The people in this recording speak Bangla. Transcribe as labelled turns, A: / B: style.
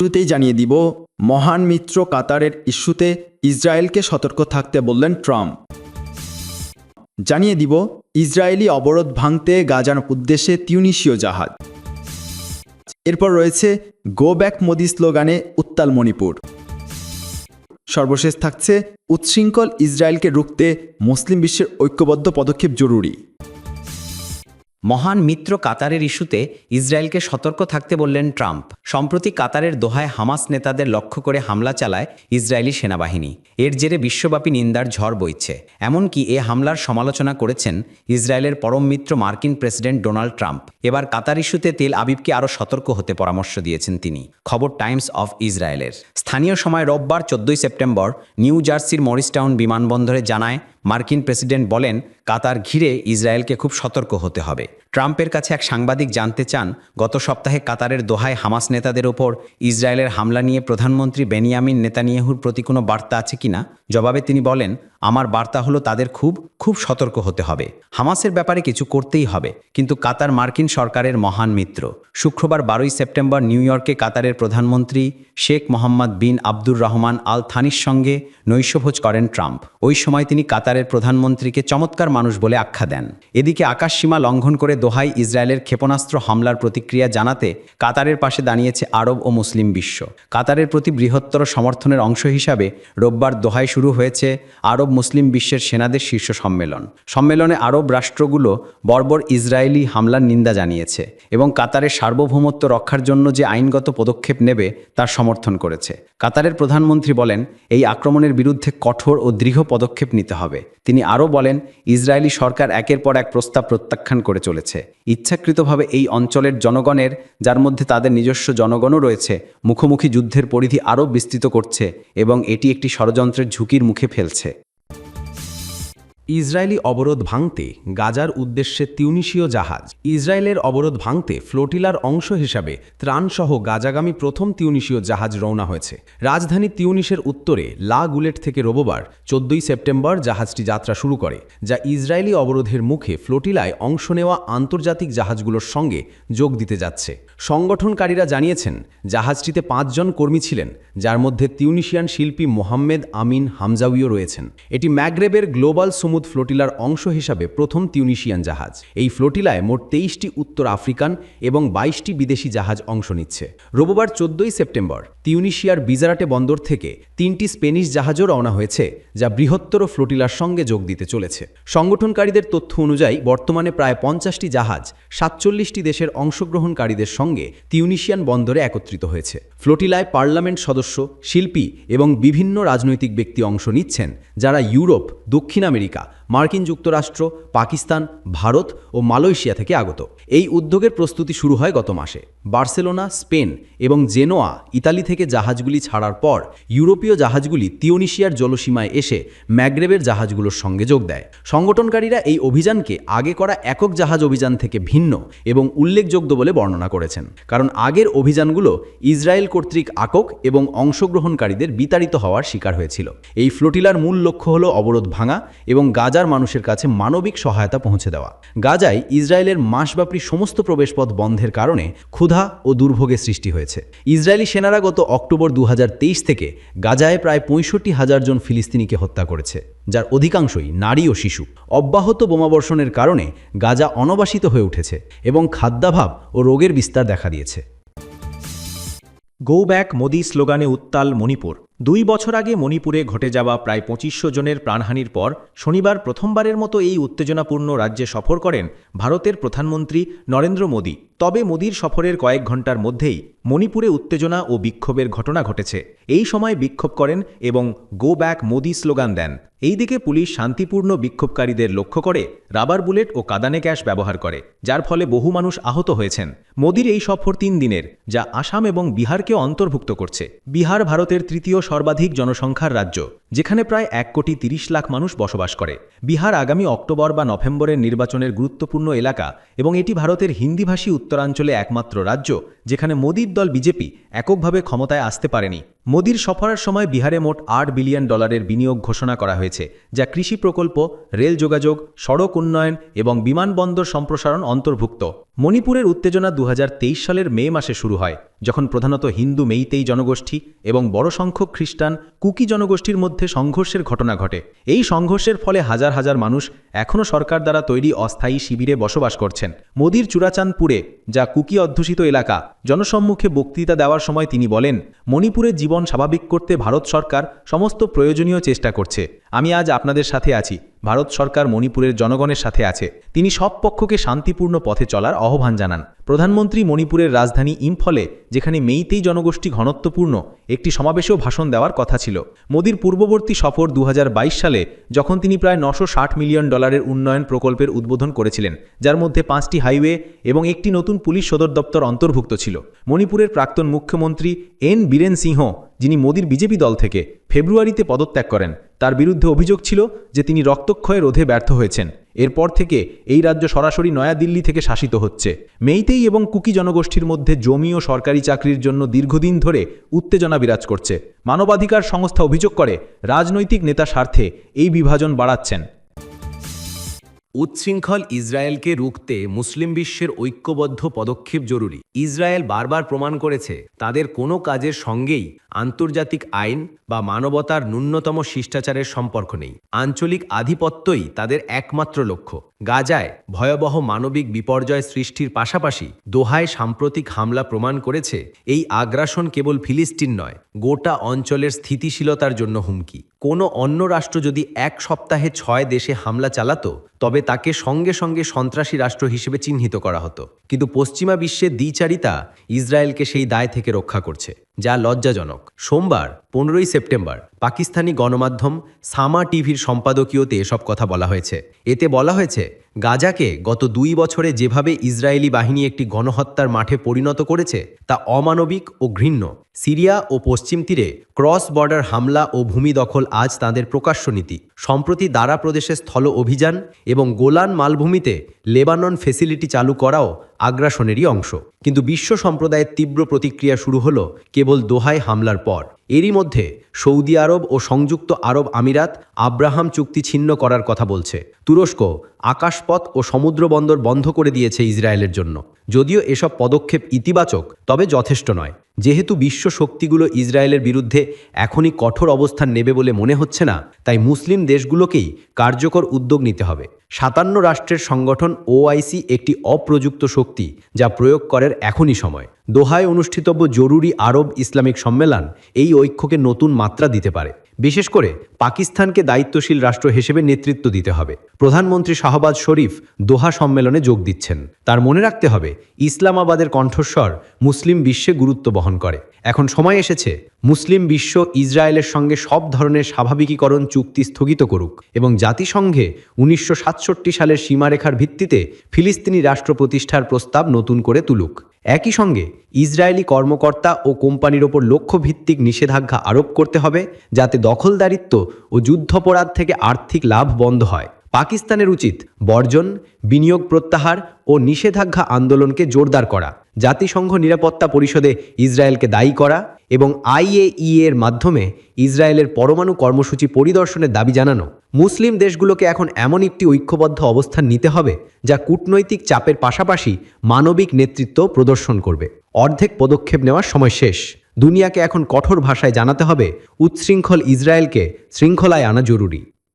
A: শুরুতেই জানিয়ে দিব, মহান মিত্র কাতারের ইস্যুতে ইসরায়েলকে সতর্ক থাকতে বললেন ট্রাম্প। জানিয়ে দিব, ইসরায়েলি অবরোধ ভাঙতে গাজার উদ্দেশ্যে তিউনিসীয় জাহাজ। এরপর রয়েছে গো ব্যাক মোদি স্লোগানে উত্তাল মণিপুর। সর্বশেষ থাকছে উচ্ছৃঙ্খল ইসরায়েলকে রুখতে মুসলিম বিশ্বের ঐক্যবদ্ধ পদক্ষেপ জরুরি।
B: মহান মিত্র কাতারের ইস্যুতে ইসরায়েলকে সতর্ক থাকতে বললেন ট্রাম্প। সম্প্রতি কাতারের দোহায় হামাস নেতাদের লক্ষ্য করে হামলা চালায় ইসরায়েলি সেনাবাহিনী। এর জেরে বিশ্বব্যাপী নিন্দার ঝড় বইছে। এমনকি এ হামলার সমালোচনা করেছেন ইসরায়েলের পরম মিত্র মার্কিন প্রেসিডেন্ট ডোনাল্ড ট্রাম্প। এবার কাতার ইস্যুতে তেল আবিবকে আরও সতর্ক হতে পরামর্শ দিয়েছেন তিনি। খবর টাইমস অফ ইসরায়েলের। স্থানীয় সময় রোববার 14 সেপ্টেম্বর নিউ জার্সির মরিসটাউন বিমানবন্দরে জানায় মার্কিন প্রেসিডেন্ট বলেন, কাতার ঘিরে ইসরায়েলকে খুব সতর্ক হতে হবে। ট্রাম্পের কাছে এক সাংবাদিক জানতে চান, গত সপ্তাহে কাতারের দোহায় হামাস নেতাদের ওপর ইসরায়েলের হামলা নিয়ে প্রধানমন্ত্রী বেনিয়ামিন নেতানিয়াহুর প্রতি কোনো বার্তা আছে কিনা। জবাবে তিনি বলেন, আমার বার্তা হলো তাদের খুব সতর্ক হতে হবে। হামাসের ব্যাপারে কিছু করতেই হবে, কিন্তু কাতার মার্কিন সরকারের মহান মিত্র। শুক্রবার 12 সেপ্টেম্বর নিউ ইয়র্কে কাতারের প্রধানমন্ত্রী শেখ মোহাম্মদ বিন আব্দুর রহমান আল থানির সঙ্গে নৈশভোজ করেন ট্রাম্প। ওই সময় তিনি কাতারের প্রধানমন্ত্রীকে চমৎকার মানুষ বলে আখ্যা দেন। এদিকে আকাশসীমা লঙ্ঘন করে দোহায় ইসরায়েলের ক্ষেপণাস্ত্র হামলার প্রতিক্রিয়া জানাতে কাতারের পাশে দাঁড়িয়েছে আরব ও মুসলিম বিশ্ব। কাতারের প্রতি বৃহত্তর সমর্থনের অংশ হিসাবে রোববার দোহায় শুরু হয়েছে আরব মুসলিম বিশ্বের সেনাদের শীর্ষ সম্মেলন। সম্মেলনে আরব রাষ্ট্রগুলো বর্বর ইসরায়েলি হামলার নিন্দা জানিয়েছে এবং কাতারের সার্বভৌমত্ব রক্ষার জন্য যে আইনগত পদক্ষেপ নেবে তার সমর্থন করেছে। কাতারের প্রধানমন্ত্রী বলেন, এই আক্রমণের বিরুদ্ধে কঠোর ও দৃঢ় পদক্ষেপ নিতে হবে। তিনি আরও বলেন, ইসরায়েলি সরকার একের পর এক প্রস্তাব প্রত্যাখ্যান করে চলেছে। ইচ্ছাকৃতভাবে এই অঞ্চলের জনগণের, যার মধ্যে তাদের নিজস্ব জনগণও রয়েছে, মুখোমুখি যুদ্ধের পরিধি আরও বিস্তৃত করছে এবং এটি একটি ষড়যন্ত্রের ঝুঁকির মুখে ফেলছে।
C: ইসরায়েলি অবরোধ ভাঙতে গাজার উদ্দেশ্যে তিউনিসীয় জাহাজ। ইসরায়েলের অবরোধ ভাঙতে ফ্লোটিলার অংশ হিসাবে ত্রাণসহ গাজাগামী প্রথম তিউনিসীয় জাহাজ রওনা হয়েছে। রাজধানী তিউনিসের উত্তরে লা গুলেট থেকে রোববার 14 সেপ্টেম্বর জাহাজটি যাত্রা শুরু করে, যা ইসরায়েলি অবরোধের মুখে ফ্লোটিলায় অংশ নেওয়া আন্তর্জাতিক জাহাজগুলোর সঙ্গে যোগ দিতে যাচ্ছে। সংগঠনকারীরা জানিয়েছেন, জাহাজটিতে 5 জন কর্মী ছিলেন, যার মধ্যে তিউনিসিয়ান শিল্পী মোহাম্মেদ আমিন হামজাউইও রয়েছেন। এটি ম্যাগরেবের গ্লোবাল সমুদ্র ফ্লোটিলার অংশ হিসাবে প্রথম তিউনিসিয়ান জাহাজ। এই ফ্লোটিলায় মোট 23টি উত্তর আফ্রিকান এবং 22টি বিদেশি জাহাজ অংশ নিচ্ছে। রোববার 14 সেপ্টেম্বর তিউনিসিয়ার বিজারাটে বন্দর থেকে 3টি স্পেনিশ জাহাজও রওনা হয়েছে, যা বৃহত্তর ফ্লোটিলার সঙ্গে যোগ দিতে চলেছে। সংগঠনকারীদের তথ্য অনুযায়ী বর্তমানে প্রায় 50টি জাহাজ 47টি দেশের অংশগ্রহণকারীদের সঙ্গে তিউনিসিয়ান বন্দরে একত্রিত হয়েছে। ফ্লোটিলায় পার্লামেন্ট সদস্য, শিল্পী এবং বিভিন্ন রাজনৈতিক ব্যক্তি অংশ নিচ্ছেন, যারা ইউরোপ, দক্ষিণ আমেরিকা, মার্কিন যুক্তরাষ্ট্র, পাকিস্তান, ভারত ও মালয়েশিয়া থেকে আগত। এই উদ্যোগের প্রস্তুতি শুরু হয় গত মাসে। বার্সেলোনা, স্পেন এবং জেনোয়া, ইতালি থেকে জাহাজগুলি ছাড়ার পর ইউরোপীয় জাহাজগুলি তিউনিসিয়ার জলসীমায় এসে ম্যাগরেবের জাহাজগুলোর সঙ্গে যোগ দেয়। সংগঠনকারীরা এই অভিযানকে আগে করা একক জাহাজ অভিযান থেকে ভিন্ন এবং উল্লেখযোগ্য বলে বর্ণনা করেছেন, কারণ আগের অভিযানগুলো ইসরায়েল কর্তৃক আকক এবং অংশগ্রহণকারীদের বিতাড়িত হওয়ার শিকার হয়েছিল। এই ফ্লোটিলার মূল লক্ষ্য হল অবরোধ ভাঙা এবং গাজার মানুষের কাছে মানবিক সহায়তা পৌঁছে দেওয়া। গাজায় ইসরায়েলের মাসব্যাপী সমস্ত প্রবেশপথ বন্ধের কারণে ক্ষুধা ও দুর্ভোগের সৃষ্টি হয়েছে। ইসরায়েলি সেনারা গত অক্টোবর 2023 থেকে গাজায় প্রায় 65,000 জন ফিলিস্তিনিকে হত্যা করেছে, যার অধিকাংশই নারী ও শিশু। অব্যাহত বোমাবর্ষণের কারণে গাজা অনবাসিত হয়ে উঠেছে এবং খাদ্যাভাব ও রোগের বিস্তার দেখা দিয়েছে।
D: গো ব্যাক মোদি স্লোগানে উত্তাল মণিপুর। 2 বছর আগে মণিপুরে ঘটে যাওয়া প্রায় 2500 জনের প্রাণহানির পর শনিবার প্রথমবারের মতো এই উত্তেজনাপূর্ণ রাজ্যে সফর করেন ভারতের প্রধানমন্ত্রী নরেন্দ্র মোদি। তবে মোদির সফরের কয়েক ঘণ্টার মধ্যেই মণিপুরে উত্তেজনা ও বিক্ষোভের ঘটনা ঘটেছে। এই সময় বিক্ষোভ করেন এবং গো ব্যাক মোদি স্লোগান দেন। এইদিকে পুলিশ শান্তিপূর্ণ বিক্ষোভকারীদের লক্ষ্য করে রাবার বুলেট ও কাঁদানে গ্যাস ব্যবহার করে, যার ফলে বহু মানুষ আহত হয়েছেন। মোদির এই সফর 3 দিনের, যা আসাম এবং বিহারকে অন্তর্ভুক্ত করছে। বিহার ভারতের তৃতীয় সর্বাধিক জনসংখ্যার রাজ্য, যেখানে প্রায় 1,30,00,000 মানুষ বসবাস করে। বিহার আগামী অক্টোবর বা নভেম্বরের নির্বাচনের গুরুত্বপূর্ণ এলাকা এবং এটি ভারতের হিন্দিভাষী উত্তরাঞ্চলে একমাত্র রাজ্য যেখানে মোদির দল বিজেপি এককভাবে ক্ষমতায় আসতে পারেনি। মোদির সফরের সময় বিহারে মোট $8 বিলিয়ন বিনিয়োগ ঘোষণা করা হয়েছে, যা কৃষি প্রকল্প, রেল যোগাযোগ, সড়ক উন্নয়ন এবং বিমানবন্দর সম্প্রসারণ অন্তর্ভুক্ত। মণিপুরের উত্তেজনা 2023 সালের মে মাসে শুরু হয়, যখন প্রধানত হিন্দু মেইতেই জনগোষ্ঠী এবং বড় সংখ্যক খ্রিস্টান কুকি জনগোষ্ঠীর মধ্যে সংঘর্ষের ঘটনা ঘটে। এই সংঘর্ষের ফলে হাজার হাজার মানুষ এখনও সরকার দ্বারা তৈরি অস্থায়ী শিবিরে বসবাস করছেন। মোদির চূড়াচাঁদপুরে, যা কুকি অধ্যুষিত এলাকা, জনসম্মুখে বক্তৃতা দেওয়ার সময় তিনি বলেন, মণিপুরের জীবন স্বাভাবিক করতে ভারত সরকার সমস্ত প্রয়োজনীয় চেষ্টা করছে। আমি আজ আপনাদের সাথে আছি, ভারত সরকার মণিপুরের জনগণের সাথে আছে। তিনি সব পক্ষকে শান্তিপূর্ণ পথে চলার আহ্বান জানান। প্রধানমন্ত্রী মণিপুরের রাজধানী ইম্ফলে, যেখানে মেইতেই জনগোষ্ঠী ঘনত্বপূর্ণ, একটি সমাবেশেও ভাষণ দেওয়ার কথা ছিল। মোদির পূর্ববর্তী সফর 2022 সালে, যখন তিনি প্রায় $960 মিলিয়ন উন্নয়ন প্রকল্পের উদ্বোধন করেছিলেন, যার মধ্যে 5টি হাইওয়ে এবং একটি নতুন পুলিশ সদর দপ্তর অন্তর্ভুক্ত ছিল। মণিপুরের প্রাক্তন মুখ্যমন্ত্রী এন বীরেন সিংহ, যিনি মোদির বিজেপি দল থেকে ফেব্রুয়ারিতে পদত্যাগ করেন, তার বিরুদ্ধে অভিযোগ ছিল যে তিনি রক্তক্ষয় রোধে ব্যর্থ হয়েছেন। এরপর থেকে এই রাজ্য সরাসরি নয়াদিল্লি থেকে শাসিত হচ্ছে। মেইতেই এবং কুকি জনগোষ্ঠীর মধ্যে জমি ও সরকারি চাকরির জন্য দীর্ঘদিন ধরে উত্তেজনা বিরাজ করছে। মানবাধিকার সংস্থা অভিযোগ করে রাজনৈতিক নেতা স্বার্থে এই বিভাজন বাড়াচ্ছেন।
E: উচ্ছৃঙ্খল ইসরায়েলকে রুখতে মুসলিম বিশ্বের ঐক্যবদ্ধ পদক্ষেপ জরুরি। ইসরায়েল বারবার প্রমাণ করেছে তাদের কোনো কাজের সঙ্গেই আন্তর্জাতিক আইন বা মানবতার ন্যূনতম শিষ্টাচারের সম্পর্ক নেই। আঞ্চলিক আধিপত্যই তাদের একমাত্র লক্ষ্য। গাজায় ভয়াবহ মানবিক বিপর্যয় সৃষ্টির পাশাপাশি দোহায় সাম্প্রতিক হামলা প্রমাণ করেছে এই আগ্রাসন কেবল ফিলিস্তিন নয়, গোটা অঞ্চলের স্থিতিশীলতার জন্য হুমকি। কোনো অন্য রাষ্ট্র যদি এক সপ্তাহে 6 দেশে হামলা চালাতো, তবে তাকে সঙ্গে সঙ্গে সন্ত্রাসী রাষ্ট্র হিসেবে চিহ্নিত করা হতো। কিন্তু পশ্চিমা বিশ্বের দ্বিচারিতা ইসরায়েলকে সেই দায় থেকে রক্ষা করছে, যা লজ্জাজনক। সোমবার 15 সেপ্টেম্বর পাকিস্তানি গণমাধ্যম সামা টিভির সম্পাদকীয়তে এসব কথা বলা হয়েছে। এতে বলা হয়েছে, গাজাকে গত 2 বছরে যেভাবে ইসরায়েলি বাহিনী একটি গণহত্যার মাঠে পরিণত করেছে, তা অমানবিক ও ঘৃণ্য। সিরিয়া ও পশ্চিম তীরে ক্রস বর্ডার হামলা ও ভূমি দখল আজ তাদের প্রকাশ্য নীতি। সম্প্রতি দারা প্রদেশে স্থল অভিযান এবং গোলান মালভূমিতে লেবানন ফেসিলিটি চালু করাও আগ্রাসনেরই অংশ। কিন্তু বিশ্ব সম্প্রদায়ের তীব্র প্রতিক্রিয়া শুরু হলো কেবল দোহায় হামলার পর। এরই মধ্যে সৌদি আরব ও সংযুক্ত আরব আমিরাত আব্রাহাম চুক্তি ছিন্ন করার কথা বলছে। তুরস্ক আকাশপথ ও সমুদ্র বন্দর বন্ধ করে দিয়েছে ইসরায়েলের জন্য। যদিও এসব পদক্ষেপ ইতিবাচক, তবে যথেষ্ট নয়। যেহেতু বিশ্ব শক্তিগুলো ইসরায়েলের বিরুদ্ধে এখনই কঠোর অবস্থান নেবে বলে মনে হচ্ছে না, তাই মুসলিম দেশগুলোকেই কার্যকর উদ্যোগ নিতে হবে। 57 রাষ্ট্রের সংগঠন OIC একটি অপ্রযুক্ত শক্তি, যা প্রয়োগ করার এখনই সময়। দোহায় অনুষ্ঠিতব্য জরুরি আরব ইসলামিক সম্মেলন এই ঐক্যকে নতুন মাত্রা দিতে পারে। বিশেষ করে পাকিস্তানকে দায়িত্বশীল রাষ্ট্র হিসেবে নেতৃত্ব দিতে হবে। প্রধানমন্ত্রী শাহবাজ শরীফ দোহা সম্মেলনে যোগ দিচ্ছেন। তার মনে রাখতে হবে, ইসলামাবাদের কণ্ঠস্বর মুসলিম বিশ্বে গুরুত্ব বহন করে। এখন সময় এসেছে মুসলিম বিশ্ব ইসরায়েলের সঙ্গে সব ধরনের স্বাভাবিকীকরণ চুক্তি স্থগিত করুক এবং জাতিসংঘে 1967 সালের সীমারেখার ভিত্তিতে ফিলিস্তিনি রাষ্ট্র প্রতিষ্ঠার প্রস্তাব নতুন করে তুলুক। একই সঙ্গে ইসরায়েলি কর্মকর্তা ও কোম্পানির ওপর লক্ষ্যভিত্তিক নিষেধাজ্ঞা আরোপ করতে হবে, যাতে দখলদারিত্ব ও যুদ্ধাপরাধ থেকে আর্থিক লাভ বন্ধ হয়। পাকিস্তানের উচিত বর্জন, বিনিয়োগ প্রত্যাহার ও নিষেধাজ্ঞা আন্দোলনকে জোরদার করা, জাতিসংঘ নিরাপত্তা পরিষদে ইসরায়েলকে দায়ী করা এবং IAEA এর মাধ্যমে ইসরায়েলের পরমাণু কর্মসূচি পরিদর্শনের দাবি জানানো। মুসলিম দেশগুলোকে এখন এমন একটি ঐক্যবদ্ধ অবস্থান নিতে হবে, যা কূটনৈতিক চাপের পাশাপাশি মানবিক নেতৃত্ব প্রদর্শন করবে। অর্ধেক পদক্ষেপ নেওয়ার সময় শেষ। দুনিয়াকে এখন কঠোর ভাষায় জানাতে হবে, উচ্ছৃঙ্খল ইসরায়েলকে শৃঙ্খলায় আনা জরুরি।